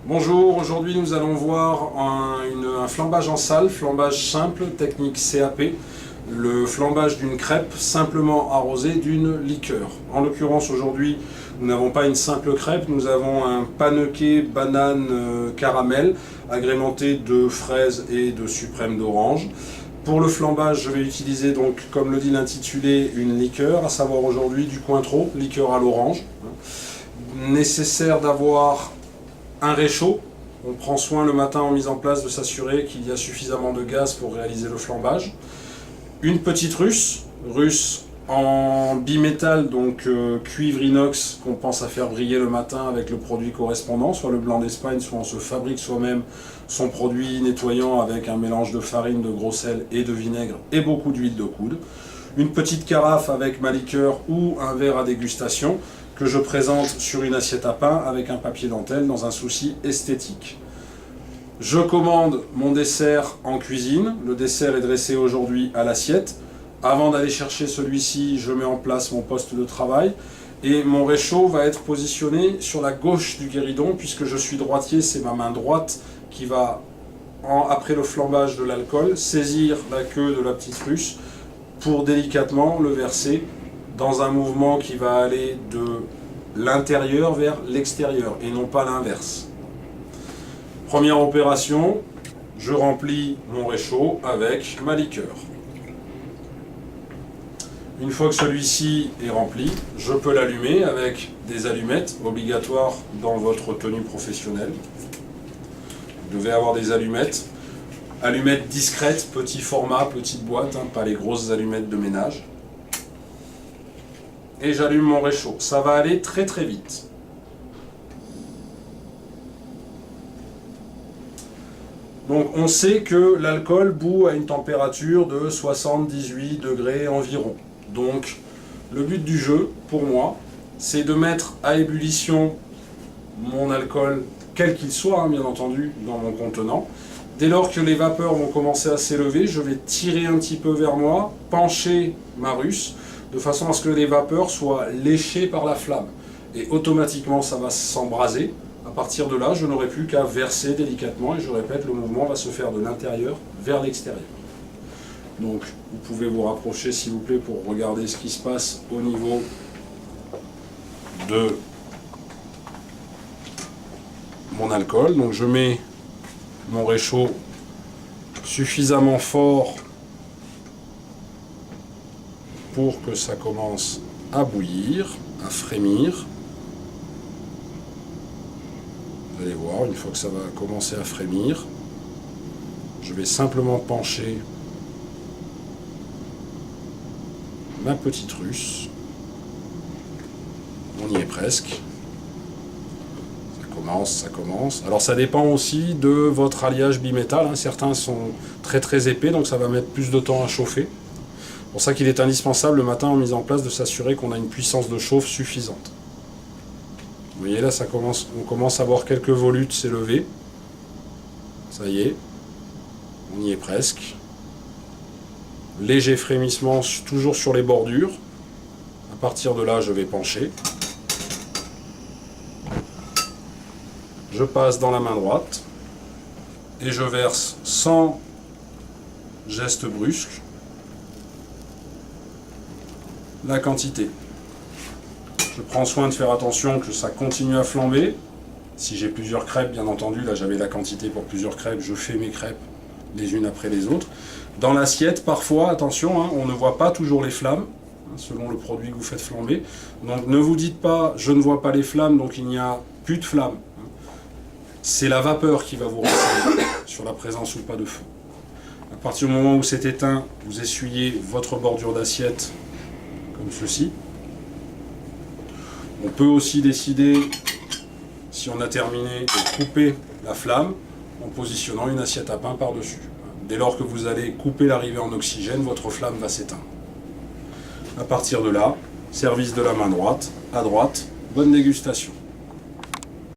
Bonjour, aujourd'hui nous allons voir un flambage en salle, flambage simple, technique CAP, le flambage d'une crêpe simplement arrosée d'une liqueur. En l'occurrence aujourd'hui nous n'avons pas une simple crêpe, nous avons un pannequé banane caramel agrémenté de fraises et de suprême d'orange. Pour le flambage, je vais utiliser donc, comme le dit l'intitulé, une liqueur, à savoir aujourd'hui du Cointreau, liqueur à l'orange. Nécessaire d'avoir un réchaud. On prend soin le matin en mise en place de s'assurer qu'il y a suffisamment de gaz pour réaliser le flambage. Une petite russe en bimétal, donc cuivre inox, qu'on pense à faire briller le matin avec le produit correspondant, soit le blanc d'Espagne, soit on se fabrique soi-même son produit nettoyant avec un mélange de farine, de gros sel et de vinaigre et beaucoup d'huile de coude. Une petite carafe avec ma liqueur ou un verre à dégustation que je présente sur une assiette à pain avec un papier dentelle dans un souci esthétique. Je commande mon dessert en cuisine. Le dessert est dressé aujourd'hui à l'assiette. Avant d'aller chercher celui-ci, je mets en place mon poste de travail et mon réchaud va être positionné sur la gauche du guéridon puisque je suis droitier, c'est ma main droite qui va, après le flambage de l'alcool, saisir la queue de la petite russe pour délicatement le verser dans un mouvement qui va aller de l'intérieur vers l'extérieur et non pas l'inverse. Première opération, je remplis mon réchaud avec ma liqueur. Une fois que celui-ci est rempli, je peux l'allumer avec des allumettes obligatoires dans votre tenue professionnelle. Vous devez avoir des allumettes. Allumettes discrètes, petit format, petite boîte, pas les grosses allumettes de ménage. Et j'allume mon réchaud. Ça va aller très très vite. Donc on sait que l'alcool bout à une température de 78 degrés environ. Donc le but du jeu, pour moi, c'est de mettre à ébullition mon alcool, quel qu'il soit, bien entendu, dans mon contenant. Dès lors que les vapeurs vont commencer à s'élever, je vais tirer un petit peu vers moi, pencher ma russe, de façon à ce que les vapeurs soient léchées par la flamme. Et automatiquement, ça va s'embraser. À partir de là, je n'aurai plus qu'à verser délicatement, et je répète, le mouvement va se faire de l'intérieur vers l'extérieur. Donc, vous pouvez vous rapprocher, s'il vous plaît, pour regarder ce qui se passe au niveau de mon alcool. Donc, je mets mon réchaud suffisamment fort pour que ça commence à bouillir, à frémir. Vous allez voir, une fois que ça va commencer à frémir, je vais simplement pencher ma petite russe. On y est presque. Ça commence. Alors ça dépend aussi de votre alliage bimétal. Certains sont très très épais, donc ça va mettre plus de temps à chauffer. C'est pour ça qu'il est indispensable le matin en mise en place de s'assurer qu'on a une puissance de chauffe suffisante. Vous voyez là, on commence à voir quelques volutes s'élever. Ça y est, on y est presque. Léger frémissement toujours sur les bordures. À partir de là, je vais pencher. Je passe dans la main droite et je verse sans geste brusque la quantité. Je prends soin de faire attention que ça continue à flamber. Si j'ai plusieurs crêpes, bien entendu, là j'avais la quantité pour plusieurs crêpes, je fais mes crêpes les unes après les autres. Dans l'assiette, parfois, attention, on ne voit pas toujours les flammes, selon le produit que vous faites flamber. Donc ne vous dites pas, je ne vois pas les flammes, donc il n'y a plus de flammes. C'est la vapeur qui va vous renseigner sur la présence ou pas de feu. À partir du moment où c'est éteint, vous essuyez votre bordure d'assiette comme ceci. On peut aussi décider, si on a terminé, de couper la flamme en positionnant une assiette à pain par-dessus. Dès lors que vous allez couper l'arrivée en oxygène, votre flamme va s'éteindre. À partir de là, service de la main droite, à droite, bonne dégustation.